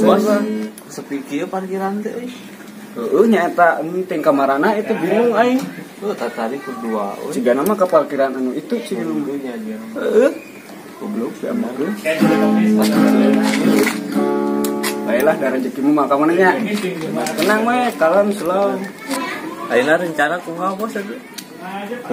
Bos, sepi kieu parkiran teh euy. Heeh nyaeta teh kamarana itu bingung aing. Tadi kedua euy. Ciga nama ka parkiran anu itu cium Dulunya dia. heeh goblok ya ampun. Baiklah dari rezekimu mah ka mana nya. Tenang we, kalem slow. Ayeuna rencana kumaha bos atuh?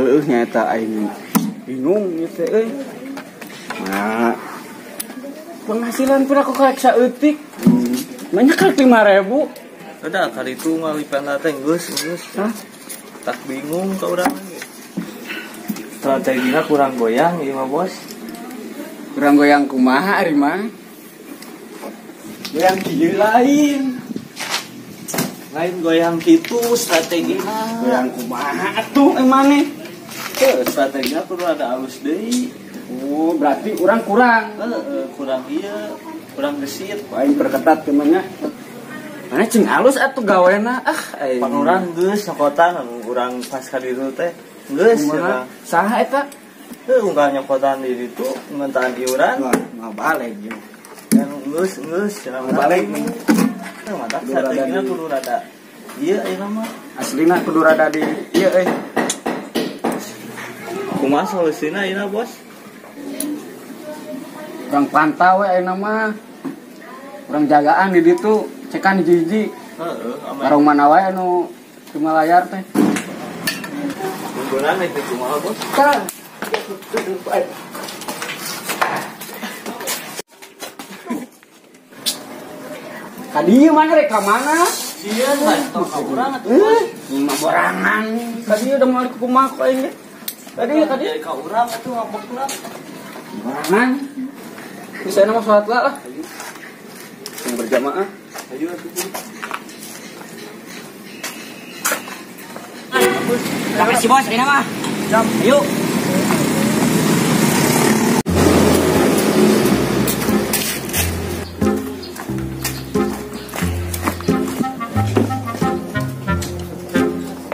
Heeh nyaeta aing bingung ieu teh euy. Nah, penghasilan pura kok kayak saeutik. Banyak kan 5.000. Udah kali itu ngalipan teh geus. Hah? Tak bingung ka urang ge. Strategina kurang goyang ieu mah bos. Kurang goyang kumaha ari mah? Goyang kieu lain. Lain goyang kitu strategina. Goyang kumaha atuh emane? Strategina kudu ada alus deui. Oh, berarti urang kurang. Kurang ieu, kurang gesit. Aing perketat teh mah nya. Mana cing alus atuh gawena aing. Pan urang geus nyokotan anu urang pas ka ditu teh. Geus Kumaha? Saha eta? unggah nyokotan di ditu ngentaan iuran. Wah, balik ieu. Dan geus cenah Balik nih. mata Kudu rada strategina di- kudu rada. Ieu ayeuna mah. Aslina kudu rada di ieu euy. Kumaha solusina ayeuna bos? Urang pantau we ayeuna mah. Urang jagaan di ditu cekan hiji-hiji. Heeh, aman. Warung mana wae anu cuma layar teh. Tunggunan itu kumaha bos? Kan. Kadi mana rek ka mana? Sieun mah tong ka urang atuh bos. Lima borangan. Kadi udah mau ke rumah kok ini. Tadi Ka urang atuh ngabokna. borangan. Bisa nama sholat lah. Yang berjamaah. Ayo atuh. Berangkat si bos, ini mah. Yuk.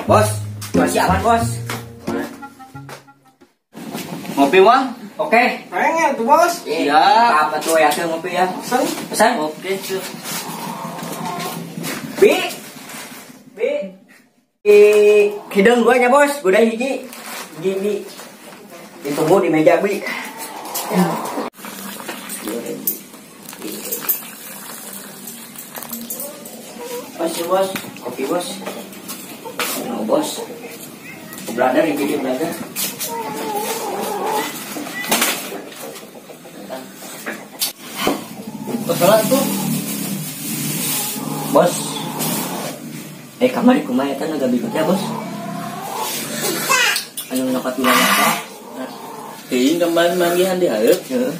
Bos, masih aman bos. Ngopi Wang? Oke. Pengen tuh bos. Iya. Apa tuh ya ke ngopi ya? Pesan. Pesan? Oke, cuy. Bi. Bi. Hidung gua nya bos, gua hiji. Gini. Ditunggu di meja bi. Bos, kopi bos. No bos. Brother ini brother. Bos salah tuh. Bos. Kamari kumaha eta naga bikut ya bos. Anu nyokat wilayah apa? Teuing kemarin manggihan di haeup. Heeh.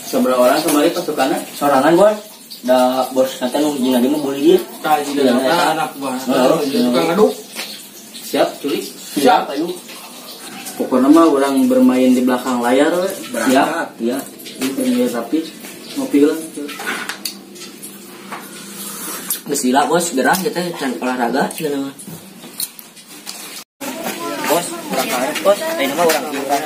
Seberapa orang kemarin pasukannya? Sorangan bos. Da bos nanti nu jeung ngadi mah boleh ieu. Tah di dalam anak buah. Tukang ngaduk. Siap, culik. Siap, ayo. Pokoknya mah orang bermain di belakang layar we. Siap, iya. Ini rapi. Ngopi lah. Geus gila bos, gerah kita can olahraga cenah mah. Bos, urang karet bos. Ayeuna mah urang iuran.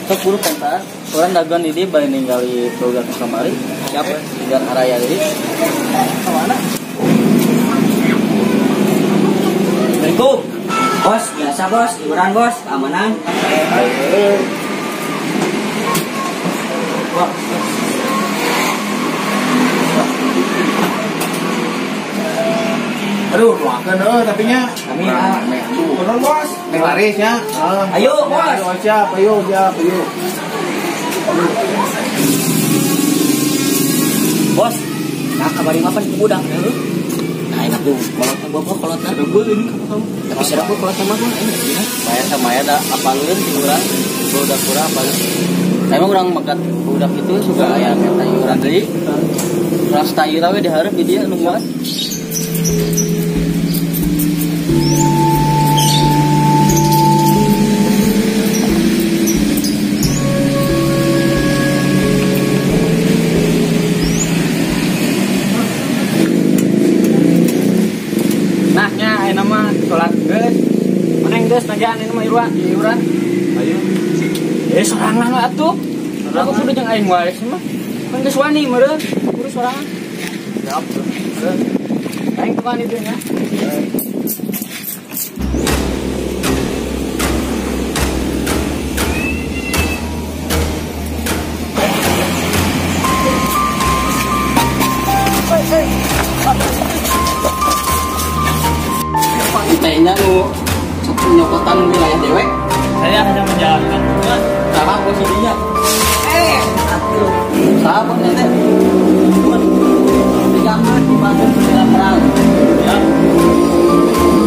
Sok buru pentas. Orang dagang ini bari ninggali program kamari. Siapa? Dan araya deui. Kemana? Assalamualaikum. Bos, biasa bos, iuran bos, keamanan. Wah. Aduh, doakan tapi nya. Kami Bener bos. Neng laris nya. Ayo, bos. Ayo, siap, ayo, siap, ayo. Bos, nah kabarin apa nih budak ya lu? Nah enak tuh, kolotnya bawa kolotnya. Gue ini kamu. Tapi serap gue kolotnya mah gue enak ya. Saya sama ya ada apalun kurang. Udah kurang apalun. Saya mah kurang makan budak itu suka aya kata iuran deui. Rasta iura we dihareup di dia nu muat. Nama sholat guys, mana yang guys nagian ini mah iuran. Ayo. Sorangan lah tuh. Aku sudah jangan aing wae sih mah. Kan geus wani meureun, urus sorangan. Siap tuh. Aing tukang itu nya. Ditanya lu penyokotan wilayah dewek. Saya hanya menjalankan tugas. Salah posisinya. Atuh. Salah ente. Jangan dibantu dalam perang. Ya.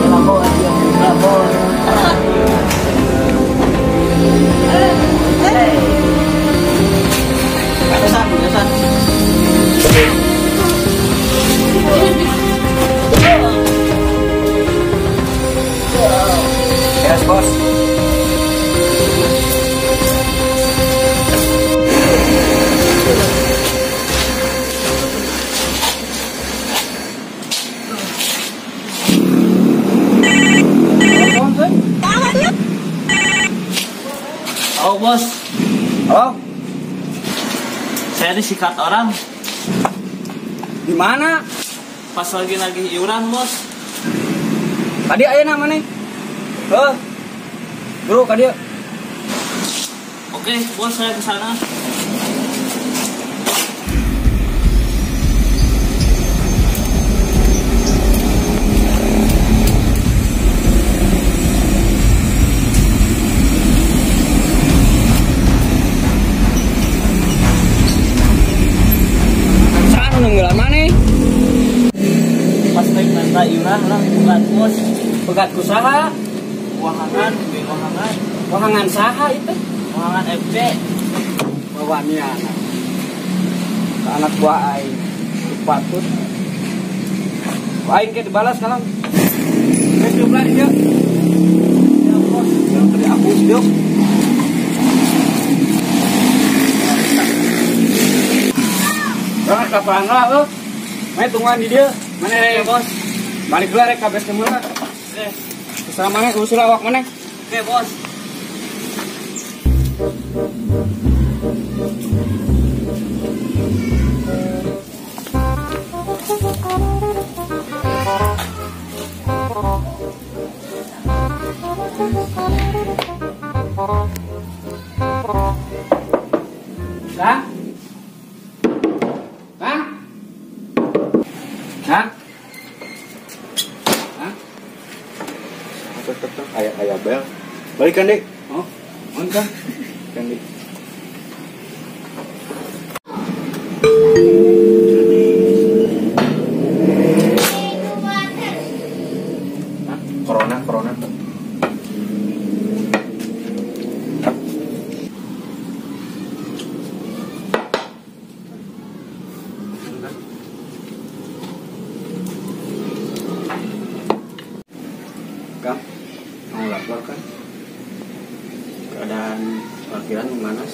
Kenapa aja? Kenapa? Kesan. Yes, bos. Oh bos, Halo, saya disikat orang di mana? pas lagi nagih iuran bos. Tadi ayeuna mana? Bro, ka dieu. Oke bos, saya kesana. Sana nunggulan mana? Pas naik minta iuran lah, bukan bos. Pegat kusaha, Wahangan, beli wahangan, wahangan saha itu. wahangan FD. Bawa nih anak. Anak buah aing. Patut. Aing ke dibalas sekarang. Wes jumlah dia. Ya bos. Yang tadi aku yuk. Berangkat kapan lah lo? Main tungguan di dia. Mana Oke rek? bos. Balik dulu rek kabeh semua. Oke. Terserah mana usul awak mana? Oke bos. Kang? Kang? Kang? Kang? Tetep ayah bel. Balikan deh. Oh, on Kang? Kan deh. Corona. Kang, mau lapor kan? Keadaan parkiran memanas.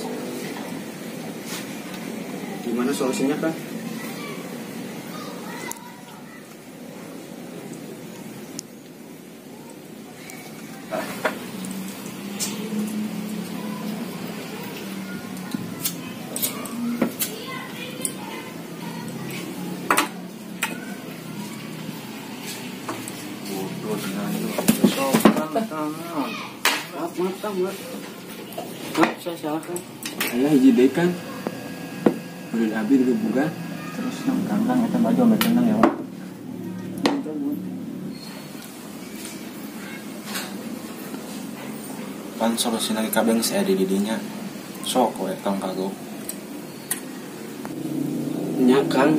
Gimana solusinya kan? Maaf, saya salah kan. Ayah hiji deui kan. Udah abi udah buka. Terus nang kandang eta baju ambek tenang ya Pak. Kan solusi lagi kabeh geus aya di didinya. Sok we tong kagok. Nya Kang,